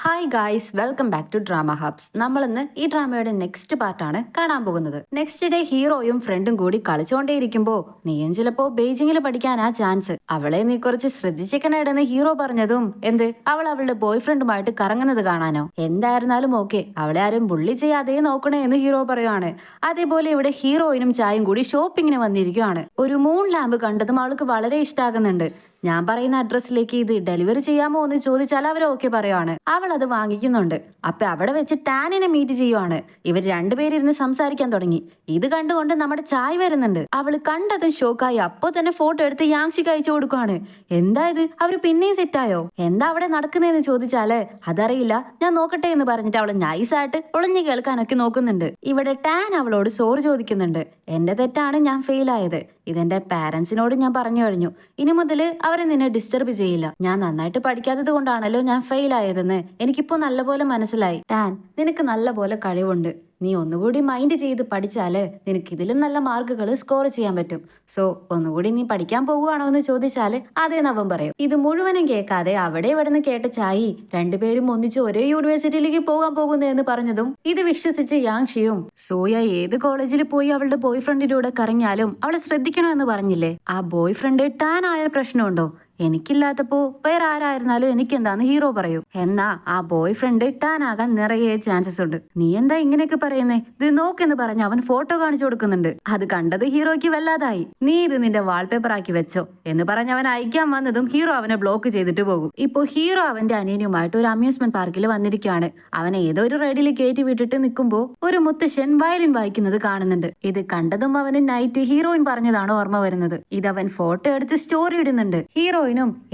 Hi guys, welcome back to drama hubs. നമ്മൾ ഇന്ന് ഈ ഡ്രാമയുടെ നെക്സ്റ്റ് പാർട്ടാണ് കാണാൻ പോകുന്നത്. നെക്സ്റ്റ് ഡേ ഹീറോയും ഫ്രണ്ടും കൂടി കളിച്ചുകൊണ്ടേയിരിക്കുമ്പോ നീയും ചിലപ്പോ ബെയ്ജിങ്ങിൽ പഠിക്കാനാ ചാൻസ്, അവളെ നീ കുറച്ച് ശ്രദ്ധിച്ചേക്കണേടെന്ന് ഹീറോ പറഞ്ഞതും എന്ത് അവൾ അവളുടെ ബോയ് ഫ്രണ്ടുമായിട്ട് കറങ്ങുന്നത് കാണാനോ? എന്തായിരുന്നാലും ഓക്കെ, അവളെ ആരും ബുള്ളി ചെയ്യാതെ നോക്കണേ എന്ന് ഹീറോ പറയുവാണ്. അതേപോലെ ഇവിടെ ഹീറോയിനും ചായയും കൂടി ഷോപ്പിങ്ങിന് വന്നിരിക്കുകയാണ്. ഒരു മൂൺ ലാമ്പ് കണ്ടതും അവൾക്ക് വളരെ ഇഷ്ടാകുന്നുണ്ട്. ഞാൻ പറയുന്ന അഡ്രസ്സിലേക്ക് ഇത് ഡെലിവറി ചെയ്യാമോ എന്ന് ചോദിച്ചാൽ അവർ ഓക്കെ പറയുവാണ്. അവൾ അത് വാങ്ങിക്കുന്നുണ്ട്. അപ്പൊ അവിടെ വെച്ച് ടാനിനെ മീറ്റ് ചെയ്യുവാണ്. ഇവർ രണ്ടുപേരിരുന്ന് സംസാരിക്കാൻ തുടങ്ങി. ഇത് കണ്ടുകൊണ്ട് നമ്മുടെ ചായ വരുന്നുണ്ട്. അവള് കണ്ടതും ഷോക്കായി അപ്പോ തന്നെ ഫോട്ടോ എടുത്ത് യാങ്ഷിക്ക് അയച്ചു കൊടുക്കുവാണ്. എന്താ ഇത്, അവര് പിന്നെയും സെറ്റായോ? എന്താ അവിടെ നടക്കുന്നതെന്ന് ചോദിച്ചാല് അതറിയില്ല, ഞാൻ നോക്കട്ടെ എന്ന് പറഞ്ഞിട്ട് അവള് നൈസായിട്ട് ഒളിഞ്ഞു കേൾക്കാനൊക്കെ നോക്കുന്നുണ്ട്. ഇവിടെ ടാൻ അവളോട് സോറി ചോദിക്കുന്നുണ്ട്. എന്റെ തെറ്റാണ്, ഞാൻ ഫെയിൽ ആയത്. ഇതെന്റെ പാരന്റ്സിനോട് ഞാൻ പറഞ്ഞു കഴിഞ്ഞു. ഇനി മുതൽ അവരെ നിന്നെ ഡിസ്റ്റർബ് ചെയ്യില്ല. ഞാൻ നന്നായിട്ട് പഠിക്കാത്തത് കൊണ്ടാണല്ലോ ഞാൻ ഫെയിൽ ആയതെന്ന് എനിക്കിപ്പോ നല്ലപോലെ മനസ്സിലായി. ടാൻ, നിനക്ക് നല്ലപോലെ കഴിവുണ്ട്. നീ ഒന്നുകൂടി മൈൻഡ് ചെയ്ത് പഠിച്ചാല് നിനക്ക് ഇതിലും നല്ല മാർക്കുകൾ സ്കോർ ചെയ്യാൻ പറ്റും. സോ ഒന്നുകൂടി നീ പഠിക്കാൻ പോകുവാണോ എന്ന് ചോദിച്ചാല് അതേ നവം പറയും. ഇത് മുഴുവനും കേൾക്കാതെ അവിടെ ഇവിടുന്ന് കേട്ട ചായി രണ്ടുപേരും ഒന്നിച്ച് ഒരേ യൂണിവേഴ്സിറ്റിയിലേക്ക് പോകാൻ പോകുന്നു എന്ന് പറഞ്ഞതും ഇത് വിശ്വസിച്ച് യാങ്ഷിയും സോയ ഏത് കോളേജിൽ പോയി അവളുടെ ബോയ് ഫ്രണ്ടിന്റെ കൂടെ കറങ്ങിയാലും അവളെ ശ്രദ്ധിക്കണമെന്ന് പറഞ്ഞില്ലേ, ആ ബോയ് ഫ്രണ്ട് ടാൻ ആയ പ്രശ്നമുണ്ടോ? എനിക്കില്ലാത്തപ്പോ വേറെ ആരായിരുന്നാലും എനിക്കെന്താന്ന് ഹീറോ പറയൂ. എന്നാ ആ ബോയ് ഫ്രണ്ട് ടാൻ ആകാൻ നിറയെ ചാൻസസ് ഉണ്ട്. നീ എന്താ ഇങ്ങനെയൊക്കെ പറയുന്നേ? ഇത് നോക്കെന്ന് പറഞ്ഞ് അവൻ ഫോട്ടോ കാണിച്ചു കൊടുക്കുന്നുണ്ട്. അത് കണ്ടത് ഹീറോയ്ക്ക് വല്ലാതായി. നീ ഇത് നിന്റെ വാൾപേപ്പർ ആക്കി വെച്ചോ എന്ന് പറഞ്ഞ് അവൻ അയക്കാൻ വന്നതും ഹീറോ അവനെ ബ്ലോക്ക് ചെയ്തിട്ട് പോകും. ഇപ്പോ ഹീറോ അവന്റെ അനിയനുമായിട്ട് ഒരു അമ്യൂസ്മെന്റ് പാർക്കിൽ വന്നിരിക്കുകയാണ്. അവനെ ഏതോ ഒരു റൈഡിൽ കയറ്റി വിട്ടിട്ട് നിൽക്കുമ്പോ ഒരു മുത്തശ്ശൻ വയലിൻ വായിക്കുന്നത് കാണുന്നുണ്ട്. ഇത് കണ്ടതും അവന് നൈറ്റ് ഹീറോയിൻ പറഞ്ഞതാണ് ഓർമ്മ വരുന്നത്. ഇതവൻ ഫോട്ടോ എടുത്ത് സ്റ്റോറി ഇടുന്നുണ്ട്. ഹീറോ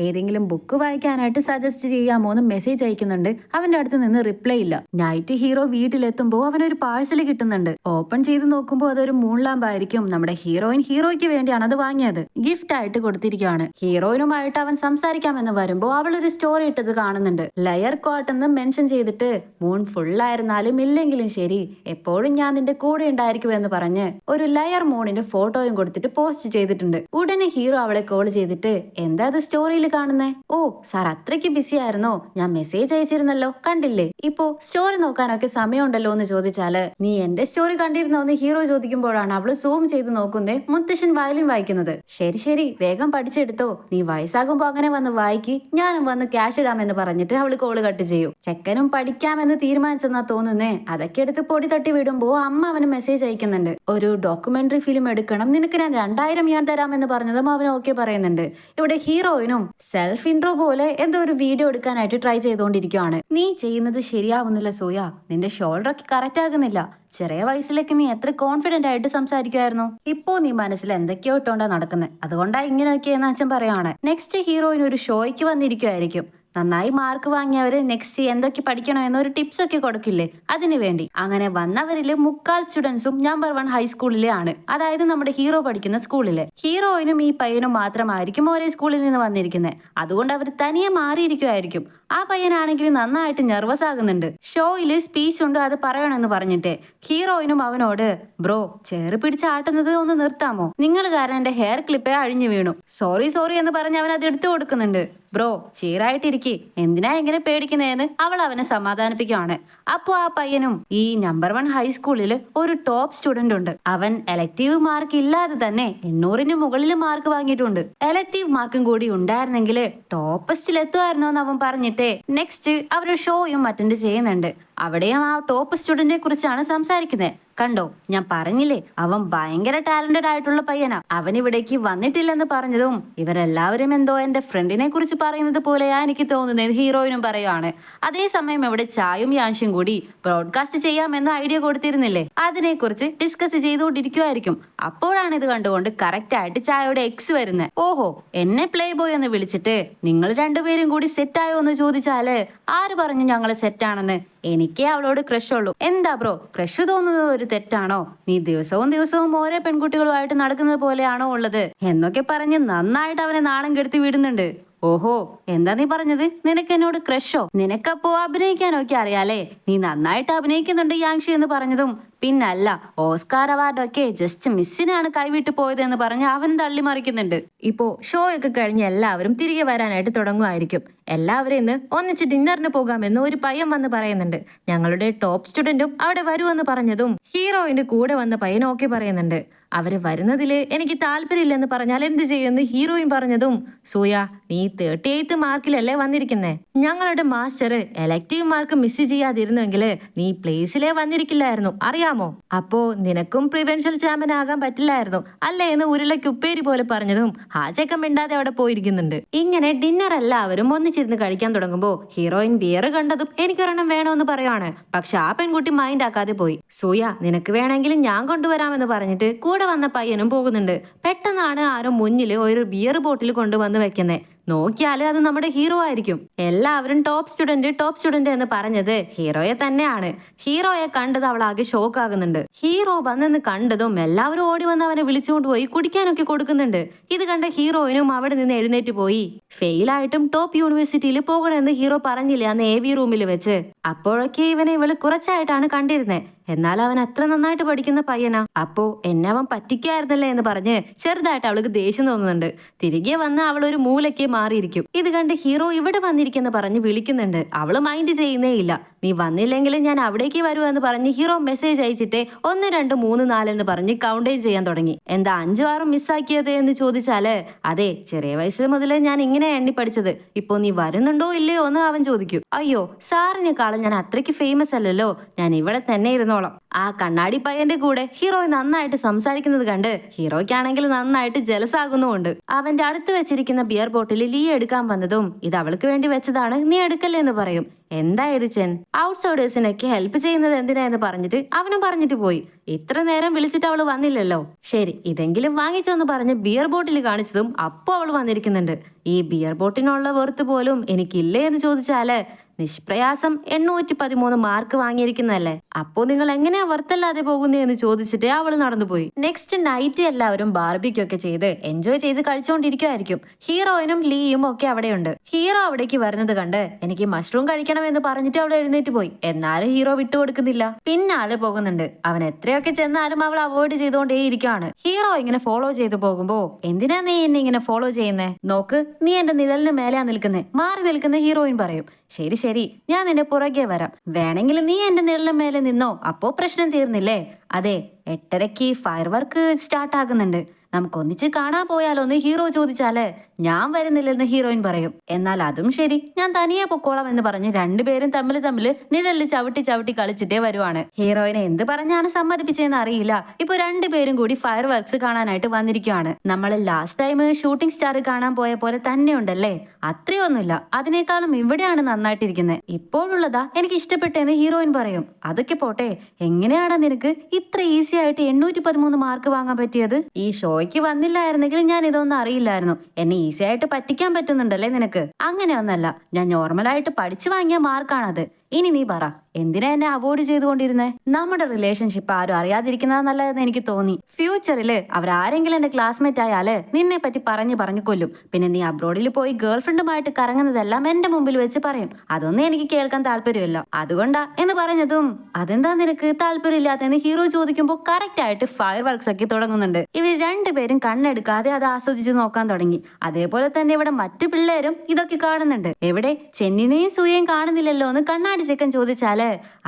ഏതെങ്കിലും ബുക്ക് വായിക്കാനായിട്ട് സജസ്റ്റ് ചെയ്യാമോ എന്ന് മെസ്സേജ് അയക്കുന്നുണ്ട്. അവന്റെ അടുത്ത് നിന്ന് റിപ്ലൈ ഇല്ല. നൈറ്റ് ഹീറോ വീട്ടിലെത്തുമ്പോ അവനൊരു പാഴ്സൽ കിട്ടുന്നുണ്ട്. ഓപ്പൺ ചെയ്ത് നോക്കുമ്പോൾ അതൊരു മൂൺ ലാമ്പ് ആയിരിക്കും. നമ്മുടെ ഹീറോയിൻ ഹീറോയ്ക്ക് വേണ്ടിയാണ് അത് വാങ്ങിയത്. ഗിഫ്റ്റ് ആയിട്ട് കൊടുത്തിരിക്കുകയാണ്. ഹീറോയിനുമായിട്ട് അവൻ സംസാരിക്കാമെന്ന് വരുമ്പോ അവൾ ഒരു സ്റ്റോറി ഇട്ടത് കാണുന്നുണ്ട്. ലയർ കോട്ട് എന്ന് മെൻഷൻ ചെയ്തിട്ട് മൂൺ ഫുൾ ആയിരുന്നാലും ഇല്ലെങ്കിലും ശരി, എപ്പോഴും ഞാൻ നിന്റെ കൂടെ ഉണ്ടായിരിക്കുമെന്ന് പറഞ്ഞ് ഒരു ലയർ മൂണിന്റെ ഫോട്ടോയും കൊടുത്തിട്ട് പോസ്റ്റ് ചെയ്തിട്ടുണ്ട്. ഉടനെ ഹീറോ അവളെ കോൾ ചെയ്തിട്ട് എന്താ സ്റ്റോറിയിൽ കാണുന്നേ? ഓ സാർ, അത്രയ്ക്ക് ബിസി ആയിരുന്നോ? ഞാൻ മെസ്സേജ് അയച്ചിരുന്നല്ലോ, കണ്ടില്ലേ? ഇപ്പോ സ്റ്റോറി നോക്കാനൊക്കെ സമയമുണ്ടല്ലോ എന്ന് ചോദിച്ചാല് നീ എന്റെ സ്റ്റോറി കണ്ടിരുന്നോ എന്ന് ഹീറോ ചോദിക്കുമ്പോഴാണ് അവള് സൂം ചെയ്ത് നോക്കുന്നേ മുത്തശ്ശൻ വയലിൻ വായിക്കുന്നത്. ശരി ശരി, വേഗം പഠിച്ചെടുത്തോ. നീ വയസ്സാകുമ്പോ അങ്ങനെ വന്ന് വായിക്ക്, ഞാനും വന്ന് ക്യാഷ് ഇടാമെന്ന് പറഞ്ഞിട്ട് അവള് കോള് കട്ട് ചെയ്യും. ചെക്കനും പഠിക്കാമെന്ന് തീരുമാനിച്ചെന്നാ തോന്നുന്നേ. അതൊക്കെ എടുത്ത് പൊടി തട്ടി വിടുമ്പോ അമ്മ അവന് മെസ്സേജ് അയക്കുന്നുണ്ട്. ഒരു ഡോക്യുമെന്ററി ഫിലിം എടുക്കണം, നിനക്ക് ഞാൻ 2000 ഞാൻ തരാമെന്ന് പറഞ്ഞതും അവൻ ഓക്കെ പറയുന്നുണ്ട്. ഇവിടെ ഹീറോയിനും സെൽഫ് ഇൻട്രോ പോലെ എന്തോ ഒരു വീഡിയോ എടുക്കാനായിട്ട് ട്രൈ ചെയ്തുകൊണ്ടിരിക്കുകയാണ്. നീ ചെയ്യുന്നത് ശരിയാവുന്നില്ല സോയ, നിന്റെ ഷോൾഡർ ഒക്കെ കറക്റ്റ് ആകുന്നില്ല. ചെറിയ വയസ്സിലേക്ക് നീ എത്ര കോൺഫിഡന്റ് ആയിട്ട് സംസാരിക്കുമായിരുന്നു. ഇപ്പോ നീ മനസ്സിൽ എന്തൊക്കെയോ ഇട്ടോണ്ടാ നടക്കുന്നത്, അതുകൊണ്ടാ ഇങ്ങനെയൊക്കെയെന്ന് അച്ഛൻ പറയാണ്. നെക്സ്റ്റ് ഹീറോയിൻ ഒരു ഷോയ്ക്ക് വന്നിരിക്കുമായിരിക്കും. നന്നായി മാർക്ക് വാങ്ങിയവര് നെക്സ്റ്റ് എന്തൊക്കെ പഠിക്കണോ എന്നൊരു ടിപ്സ് ഒക്കെ കൊടുക്കില്ലേ, അതിനു വേണ്ടി. അങ്ങനെ വന്നവരില് 3/4 സ്റ്റുഡൻസും നമ്പർ 1 ഹൈസ്കൂളിലെ ആണ്. അതായത് നമ്മുടെ ഹീറോ പഠിക്കുന്ന സ്കൂളിലെ. ഹീറോയിനും ഈ പയ്യനും മാത്രമായിരിക്കും ഒരേ സ്കൂളിൽ നിന്ന് വന്നിരിക്കുന്നത്. അതുകൊണ്ട് അവർ തനിയെ മാറിയിരിക്കുമായിരിക്കും. ആ പയ്യനാണെങ്കിൽ നന്നായിട്ട് നെർവസ് ആകുന്നുണ്ട്. ഷോയില് സ്പീച്ച് ഉണ്ട്, അത് പറയണമെന്ന് പറഞ്ഞിട്ട് ഹീറോയിനും അവനോട് ബ്രോ ചേറ് പിടിച്ച് ആട്ടുന്നത് ഒന്ന് നിർത്താമോ, നിങ്ങൾ കാരണം എന്റെ ഹെയർ ക്ലിപ്പേ അഴിഞ്ഞു വീണു, സോറി സോറി എന്ന് പറഞ്ഞ് അവൻ അത് എടുത്തു കൊടുക്കുന്നുണ്ട്. ബ്രോ ചീറായിട്ടിരിക്കെ, എന്തിനാ എങ്ങനെ പേടിക്കുന്നതെന്ന് അവൾ അവനെ സമാധാനിപ്പിക്കുകയാണ്. അപ്പോ ആ പയ്യനും ഈ നമ്പർ 1 ഹൈസ്കൂളില് ഒരു ടോപ്പ് സ്റ്റുഡന്റ് ഉണ്ട്. അവൻ എലക്റ്റീവ് മാർക്ക് ഇല്ലാതെ തന്നെ 800-ന് മുകളിൽ മാർക്ക് വാങ്ങിയിട്ടുണ്ട്. എലക്റ്റീവ് മാർക്കും കൂടി ഉണ്ടായിരുന്നെങ്കിൽ ടോപ്പസ്റ്റിൽ എത്തുമായിരുന്നോ എന്ന് അവൻ പറഞ്ഞിട്ട് നെക്സ്റ്റ് അവര് ഷോയും അറ്റൻഡ് ചെയ്യുന്നുണ്ട്. അവിടെയും ആ ടോപ്പ് സ്റ്റുഡന്റിനെ കുറിച്ചാണ് സംസാരിക്കുന്നത്. കണ്ടോ, ഞാൻ പറഞ്ഞില്ലേ അവൻ ഭയങ്കര ടാലന്റഡ് ആയിട്ടുള്ള പയ്യനാ. അവൻ ഇവിടേക്ക് വന്നിട്ടില്ലെന്ന് പറഞ്ഞതും ഇവരെല്ലാവരും എന്തോ എന്റെ ഫ്രണ്ടിനെ കുറിച്ച് പറയുന്നത് പോലെയാ എനിക്ക് തോന്നുന്നത് ഹീറോയിനും പറയുവാണ്. അതേസമയം ഇവിടെ ചായും യാൻഷും കൂടി ബ്രോഡ്കാസ്റ്റ് ചെയ്യാമെന്ന് ഐഡിയ കൊടുത്തിരുന്നില്ലേ, അതിനെ കുറിച്ച് ഡിസ്കസ് ചെയ്തുകൊണ്ടിരിക്കുമായിരിക്കും. അപ്പോഴാണ് ഇത് കണ്ടുകൊണ്ട് കറക്റ്റ് ആയിട്ട് ചായയുടെ എക്സ് വരുന്നത്. ഓഹോ, എന്നെ പ്ലേ ബോയ് എന്ന് വിളിച്ചിട്ട് നിങ്ങൾ രണ്ടുപേരും കൂടി സെറ്റായോ എന്ന് ചോദിച്ചാല് ആര് പറഞ്ഞു ഞങ്ങള് സെറ്റാണെന്ന്? എനിക്കേ അവളോട് ക്രഷ് ഉള്ളൂ. എന്താ ബ്രോ, ക്രഷ് തോന്നുന്നത് ഒരു തെറ്റാണോ? നീ ദിവസവും ഓരോ പെൺകുട്ടികളുമായിട്ട് നടക്കുന്നത് പോലെയാണോ ഉള്ളത് എന്നൊക്കെ പറഞ്ഞ് നന്നായിട്ട് അവനെ നാണം കെടുത്തി വിടുന്നുണ്ട്. ഓഹോ, എന്താ നീ പറഞ്ഞത്? നിനക്ക് എന്നോട് ക്രഷോ? നിനക്കപ്പോ അഭിനയിക്കാനൊക്കെ അറിയാലേ, നീ നന്നായിട്ട് അഭിനയിക്കുന്നുണ്ട് യാങ്ഷി എന്ന് പറഞ്ഞതും പിന്നല്ല, ഓസ്കാർ അവാർഡൊക്കെ ജസ്റ്റ് മിസ്സിനാണ് കൈവിട്ട് പോയതെന്ന് പറഞ്ഞ് അവനും തള്ളിമറിക്കുന്നുണ്ട്. ഇപ്പോ ഷോ ഒക്കെ കഴിഞ്ഞ് എല്ലാവരും തിരികെ വരാനായിട്ട് തുടങ്ങുമായിരിക്കും. എല്ലാവരും ഇന്ന് ഒന്നിച്ച് ഡിന്നറിന് പോകാമെന്ന് ഒരു പയ്യൻ വന്ന് പറയുന്നുണ്ട്. ഞങ്ങളുടെ ടോപ്പ് സ്റ്റുഡന്റും അവിടെ വരുമെന്ന് പറഞ്ഞതും ഹീറോയിന്റെ കൂടെ വന്ന പയ്യൻ ഓക്കെ പറയുന്നുണ്ട്. അവര് വരുന്നതില് എനിക്ക് താല്പര്യമില്ലെന്ന് പറഞ്ഞാൽ എന്ത് ചെയ്യുമെന്ന് ഹീറോയിൻ പറഞ്ഞതും സൂയ, നീ 38 മാർക്കിലല്ലേ വന്നിരിക്കുന്നേ. ഞങ്ങളുടെ മാസ്റ്റർ എലക്റ്റീവ് മാർക്ക് മിസ് ചെയ്യാതിരുന്നെങ്കില് നീ പ്ലേസിലേ വന്നിരിക്കില്ലായിരുന്നു, അറിയാമോ? അപ്പോ നിനക്കും പ്രിവെൻഷ്യൽ ചാമ്പ്യൻ ആകാൻ പറ്റില്ലായിരുന്നു അല്ലേ എന്ന് ഉരുളയ്ക്ക് ഉപ്പേരി പോലെ പറഞ്ഞതും ഹാജക്കം മിണ്ടാതെ അവിടെ പോയിരിക്കുന്നുണ്ട്. ഇങ്ങനെ ഡിന്നർ എല്ലാവരും ഒന്നിച്ചിരുന്ന് കഴിക്കാൻ തുടങ്ങുമ്പോ ഹീറോയിൻ ബിയർ കണ്ടതും എനിക്കൊരെണ്ണം വേണമെന്ന് പറയാണ്. പക്ഷെ ആ പെൺകുട്ടി മൈൻഡ് ആക്കാതെ പോയി. സൂയ, നിനക്ക് വേണമെങ്കിലും ഞാൻ കൊണ്ടുവരാമെന്ന് പറഞ്ഞിട്ട് കൂടെ വന്ന പയ്യനും പോകുന്നുണ്ട്. പെട്ടെന്നാണ് ആരോ മുന്നിൽ ഒരു ബിയർ ബോട്ടിൽ കൊണ്ടുവന്ന് വെക്കുന്നത്. നോക്കിയാല് അത് നമ്മുടെ ഹീറോ ആയിരിക്കും. എല്ലാവരും ടോപ്പ് സ്റ്റുഡന്റ് എന്ന് പറഞ്ഞത് ഹീറോയെ തന്നെയാണ്. ഹീറോയെ കണ്ടത് അവൾ ആകെ ഷോക്ക് ആകുന്നുണ്ട്. ഹീറോ വന്നെന്ന് കണ്ടതും എല്ലാവരും ഓടി വന്ന് അവനെ വിളിച്ചുകൊണ്ട് പോയി കുടിക്കാനൊക്കെ കൊടുക്കുന്നുണ്ട്. ഇത് കണ്ട ഹീറോയിനും അവിടെ നിന്ന് എഴുന്നേറ്റ് പോയി. ഫെയിലായിട്ടും ടോപ്പ് യൂണിവേഴ്സിറ്റിയിൽ പോകണമെന്ന് ഹീറോ പറഞ്ഞില്ല അന്ന് AV റൂമിൽ വെച്ച്. അപ്പോഴൊക്കെ ഇവള് കുറച്ചായിട്ടാണ് കണ്ടിരുന്നത്. എന്നാൽ അവൻ അത്ര നന്നായിട്ട് പഠിക്കുന്ന പയ്യനാ. അപ്പോ എന്നെ അവൻ പറ്റിക്കായിരുന്നല്ലേ എന്ന് പറഞ്ഞ് ചെറുതായിട്ട് അവൾക്ക് ദേഷ്യം തോന്നുന്നുണ്ട്. തിരികെ വന്ന് അവൾ ഒരു മൂലയ്ക്ക് മാറിയിരിക്കും. ഇത് കണ്ട് ഹീറോ ഇവിടെ വന്നിരിക്കുന്ന പറഞ്ഞ് വിളിക്കുന്നുണ്ട്. അവള് മൈൻഡ് ചെയ്യുന്നേ ഇല്ല. നീ വന്നില്ലെങ്കിൽ ഞാൻ അവിടേക്ക് വരുമെന്ന് പറഞ്ഞ് ഹീറോ മെസ്സേജ് അയച്ചിട്ട് 1 2 3 4 എന്ന് പറഞ്ഞ് കൗണ്ടൈൻ ചെയ്യാൻ തുടങ്ങി. എന്താ 5 6 മിസ്സാക്കിയത് എന്ന് ചോദിച്ചാല്, അതെ, ചെറിയ വയസ്സ് മുതലേ ഞാൻ ഇങ്ങനെ എണ്ണി പഠിച്ചത്. ഇപ്പൊ നീ വരുന്നുണ്ടോ ഇല്ലയോ എന്ന് അവൻ ചോദിക്കും. അയ്യോ, സാറിനെക്കാളും ഞാൻ അത്രയ്ക്ക് ഫേമസ് അല്ലല്ലോ, ഞാൻ ഇവിടെ തന്നെ ഇരുന്നോളാം. ആ കണ്ണാടി പയ്യന്റെ കൂടെ ഹീറോയി നന്നായിട്ട് സംസാരിക്കുന്നത് കണ്ട് ഹീറോയ്ക്കാണെങ്കിൽ നന്നായിട്ട് ജലസാകുന്നുമുണ്ട്. അവന്റെ അടുത്ത് വെച്ചിരിക്കുന്ന ബിയർ ബോട്ടിൽ ലീ എടുക്കാൻ വന്നതും ഇത് അവൾക്ക് വേണ്ടി വെച്ചതാണ്, നീ എടുക്കല്ലേ എന്ന് പറയും. എന്തായത് ചെൻ, ഔട്ട്സൈഡേഴ്സിനൊക്കെ ഹെൽപ്പ് ചെയ്യുന്നത് എന്തിനാ എന്ന് പറഞ്ഞിട്ട് അവനും പറഞ്ഞിട്ട് പോയി. ഇത്ര നേരം വിളിച്ചിട്ട് അവള് വന്നില്ലല്ലോ, ശരി ഇതെങ്കിലും വാങ്ങിച്ചോന്ന് പറഞ്ഞ് ബിയർ ബോട്ടിൽ കാണിച്ചതും അപ്പൊ അവള് വന്നിരിക്കുന്നുണ്ട്. ഈ ബിയർ ബോട്ടിനുള്ള വെറുത്ത് പോലും എനിക്കില്ലേ എന്ന് ചോദിച്ചാല്, നിഷ്പ്രയാസം 813 മാർക്ക് വാങ്ങിയിരിക്കുന്നല്ലേ, അപ്പോ നിങ്ങൾ എങ്ങനെയാ വറുത്തല്ലാതെ പോകുന്നേ എന്ന് ചോദിച്ചിട്ട് അവള് നടന്നുപോയി. നെക്സ്റ്റ് നൈറ്റ് എല്ലാവരും ബാർബിക്യൂ ഒക്കെ ചെയ്ത് എൻജോയ് ചെയ്ത് കഴിച്ചുകൊണ്ടിരിക്കുമായിരിക്കും. ഹീറോയിനും ലീയും ഒക്കെ അവിടെയുണ്ട്. ഹീറോ അവിടേക്ക് വരുന്നത് കണ്ട് എനിക്ക് മഷ്റൂം കഴിക്കണം എന്ന് പറഞ്ഞിട്ട് അവൾ എഴുന്നേറ്റ് പോയി. എന്നാലും ഹീറോ വിട്ടുകൊടുക്കുന്നില്ല, പിന്നാലെ പോകുന്നുണ്ട്. അവൻ എത്രയൊക്കെ ചെന്നാലും അവൾ അവോയ്ഡ് ചെയ്തുകൊണ്ടേയിരിക്കുകയാണ്. ഹീറോ ഇങ്ങനെ ഫോളോ ചെയ്തു പോകുമ്പോ, എന്തിനാ നീ എന്നെ ഇങ്ങനെ ഫോളോ ചെയ്യുന്നേ? നോക്ക്, നീ എന്റെ നിഴലിന് മേലെയാ നിൽക്കുന്നേ, മാറി നിൽക്കുന്ന ഹീറോയിൻ പറയും. ശരി ശരി, ഞാൻ നിന്റെ പുറകെ വരാം, വേണമെങ്കിൽ നീ എന്റെ നിഴലിന് മേലെ നിന്നോ, അപ്പോ പ്രശ്നം തീർന്നില്ലേ? അതെ, 8:30 ഫയർ വർക്ക് സ്റ്റാർട്ട് ആകുന്നുണ്ട്, നമുക്ക് ഒന്നിച്ച് കാണാൻ പോയാലോ എന്ന് ഹീറോ ചോദിച്ചാല്, ഞാൻ വരുന്നില്ലെന്ന് ഹീറോയിൻ പറയും. എന്നാൽ അതും ശരി, ഞാൻ തനിയെ പൊക്കോളാം എന്ന് പറഞ്ഞ് രണ്ടുപേരും തമ്മിൽ നിഴലിൽ ചവിട്ടി കളിച്ചിട്ടേ വരുവാണ്. ഹീറോയിനെ എന്ത് പറഞ്ഞാണ് സമ്മതിപ്പിച്ചതെന്ന് അറിയില്ല. ഇപ്പൊ രണ്ടുപേരും കൂടി ഫയർ വർക്ക്സ് കാണാനായിട്ട് വന്നിരിക്കുകയാണ്. നമ്മൾ ലാസ്റ്റ് ടൈം ഷൂട്ടിംഗ് സ്റ്റാർ കാണാൻ പോയ പോലെ തന്നെ ഉണ്ടല്ലേ, അത്രയൊന്നുമില്ല, അതിനേക്കാളും ഇവിടെയാണ് നന്നായിട്ടിരിക്കുന്നത്. ഇപ്പോഴുള്ളതാ എനിക്ക് ഇഷ്ടപ്പെട്ടെന്ന് ഹീറോയിൻ പറയും. അതൊക്കെ പോട്ടെ, എങ്ങനെയാണ് നിനക്ക് ഇത്ര ഈസി ആയിട്ട് 813 മാർക്ക് വാങ്ങാൻ പറ്റിയത്? ഈ ഷോയ്ക്ക് വന്നില്ലായിരുന്നെങ്കിൽ ഞാൻ ഇതൊന്നും അറിയില്ലായിരുന്നു. എന്നെ ഈസി ആയിട്ട് പറ്റിക്കാൻ പറ്റുന്നുണ്ടല്ലേ നിനക്ക്? അങ്ങനെയൊന്നല്ല, ഞാൻ നോർമലായിട്ട് പഠിച്ചു വാങ്ങിയ മാർക്കാണത്. ഇനി നീ പറ, എന്തിനാ എന്നെ അവോയ്ഡ് ചെയ്തുകൊണ്ടിരുന്നേ? നമ്മുടെ റിലേഷൻഷിപ്പ് ആരും അറിയാതിരിക്കുന്നത് നല്ലതെന്ന് എനിക്ക് തോന്നി. ഫ്യൂച്ചറില് അവരാരെങ്കിലും എന്റെ ക്ലാസ്മേറ്റ് ആയാല് നിന്നെ പറ്റി പറഞ്ഞു കൊല്ലും. പിന്നെ നീ അബ്രോഡിൽ പോയി ഗേൾഫ്രണ്ടുമായിട്ട് കറങ്ങുന്നതെല്ലാം എന്റെ മുമ്പിൽ വെച്ച് പറയും. അതൊന്നും എനിക്ക് കേൾക്കാൻ താല്പര്യമില്ല, അതുകൊണ്ടാ എന്ന് പറഞ്ഞതും, അതെന്താ നിനക്ക് താല്പര്യമില്ലാത്തെന്ന് ഹീറോ ചോദിക്കുമ്പോൾ കറക്റ്റ് ആയിട്ട് ഫയർ വർക്ക്സ് ഒക്കെ തുടങ്ങുന്നുണ്ട്. ഇവർ രണ്ടുപേരും കണ്ണെടുക്കാതെ അത് ആസ്വദിച്ച് നോക്കാൻ തുടങ്ങി. അതേപോലെ തന്നെ ഇവിടെ മറ്റു പിള്ളേരും ഇതൊക്കെ കാണുന്നുണ്ട്. എവിടെ ചെന്നിനെയും സൂയയും കാണുന്നില്ലല്ലോ എന്ന് കണ്ണാടി ചെക്കൻ ചോദിച്ചാല്,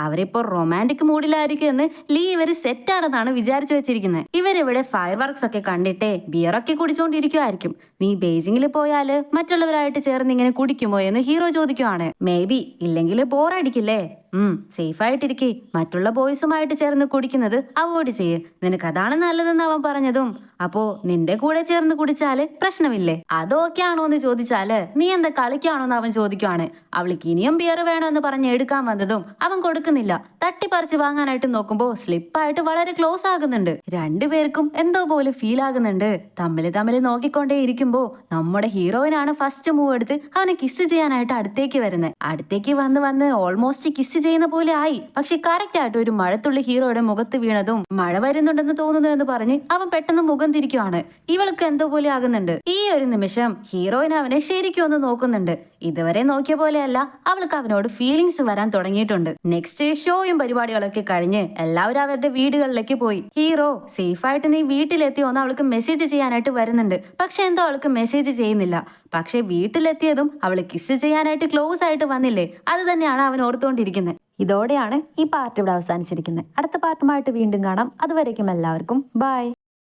അവരിപ്പോ റൊമാൻറ്റിക് മൂഡിലായിരിക്കും എന്ന് ലീ ഇവര് സെറ്റാണെന്നാണ് വിചാരിച്ചു വെച്ചിരിക്കുന്നത്. ഇവരിവിടെ ഫയർ വർക്ക്സ് ഒക്കെ കണ്ടിട്ടേ ബിയറൊക്കെ കുടിച്ചുകൊണ്ടിരിക്കുമായിരിക്കും. നീ ബെയ്ജിങ്ങിൽ പോയാല് മറ്റുള്ളവരായിട്ട് ചേർന്ന് ഇങ്ങനെ കുടിക്കുമോ എന്ന് ഹീറോ ചോദിക്കുവാണ്. മേ ബി, ഇല്ലെങ്കിൽ ബോറടിക്കില്ലേ? സേഫ് ആയിട്ടിരിക്കേ, മറ്റുള്ള ബോയ്സുമായിട്ട് ചേർന്ന് കുടിക്കുന്നത് അവോയ്ഡ് ചെയ്യ്, നിനക്ക് അതാണ് നല്ലതെന്ന് അവൻ പറഞ്ഞതും, അപ്പോ നിന്റെ കൂടെ ചേർന്ന് കുടിച്ചാല് പ്രശ്നമില്ലേ? അതൊക്കെ ആണോ എന്ന് ചോദിച്ചാല്, നീ എന്താ കളിക്കാണോന്ന് അവൻ ചോദിക്കുവാണ്. അവൾക്ക് ഇനിയും ബിയർ വേണമെന്ന് പറഞ്ഞ് എടുക്കാൻ വന്നതും അവൻ കൊടുക്കുന്നില്ല. തട്ടിപ്പറിച്ച് വാങ്ങാനായിട്ട് നോക്കുമ്പോ സ്ലിപ്പായിട്ട് വളരെ ക്ലോസ് ആകുന്നുണ്ട്. രണ്ടുപേർക്കും എന്തോ പോലെ ഫീൽ ആകുന്നുണ്ട്. തമ്മിൽ നോക്കിക്കൊണ്ടേ ഇരിക്കുമ്പോ നമ്മുടെ ഹീറോയിനാണ് ഫസ്റ്റ് മൂവ് എടുത്ത് അവനെ കിസ് ചെയ്യാനായിട്ട് അടുത്തേക്ക് വരുന്നത്. അടുത്തേക്ക് വന്ന് ഓൾമോസ്റ്റ് കിസ് കിസ് ചെയ്യുന്ന പോലെ ആയി. പക്ഷെ കറക്റ്റ് ആയിട്ട് ഒരു മഴത്തുള്ളി ഹീറോയുടെ മുഖത്ത് വീണതും മഴ വരുന്നുണ്ടെന്ന് തോന്നുന്നു എന്ന് പറഞ്ഞ് അവൻ പെട്ടെന്ന് മുഖം തിരിക്കുവാണ്. ഇവൾക്ക് എന്തോ പോലെ ആകുന്നുണ്ട്. ഈ ഒരു നിമിഷം ഹീറോയിൻ അവനെ ശരിക്കും ഒന്ന് നോക്കുന്നുണ്ട്. ഇതുവരെ നോക്കിയ പോലെയല്ല, അവൾക്ക് അവനോട് ഫീലിങ്സ് വരാൻ തുടങ്ങിയിട്ടുണ്ട്. നെക്സ്റ്റ് ഷോയും പരിപാടികളൊക്കെ കഴിഞ്ഞ് എല്ലാവരും അവരുടെ വീടുകളിലേക്ക് പോയി. ഹീറോ സേഫായിട്ട് നീ വീട്ടിലെത്തിയോന്ന് അവൾക്ക് മെസ്സേജ് ചെയ്യാനായിട്ട് വരുന്നുണ്ട്. പക്ഷെ എന്തോ അവൾക്ക് മെസ്സേജ് ചെയ്യുന്നില്ല. പക്ഷെ വീട്ടിലെത്തിയതും അവള് കിസ് ചെയ്യാനായിട്ട് ക്ലോസ് ആയിട്ട് വന്നില്ലേ, അത് തന്നെയാണ് അവൻ ഓർത്തുകൊണ്ടിരിക്കുന്നത്. ഇതോടെയാണ് ഈ പാർട്ട് ഇവിടെ അവസാനിച്ചിരിക്കുന്നത്. അടുത്ത പാർട്ടുമായിട്ട് വീണ്ടും കാണാം. അതുവരേക്കും എല്ലാവർക്കും ബൈ.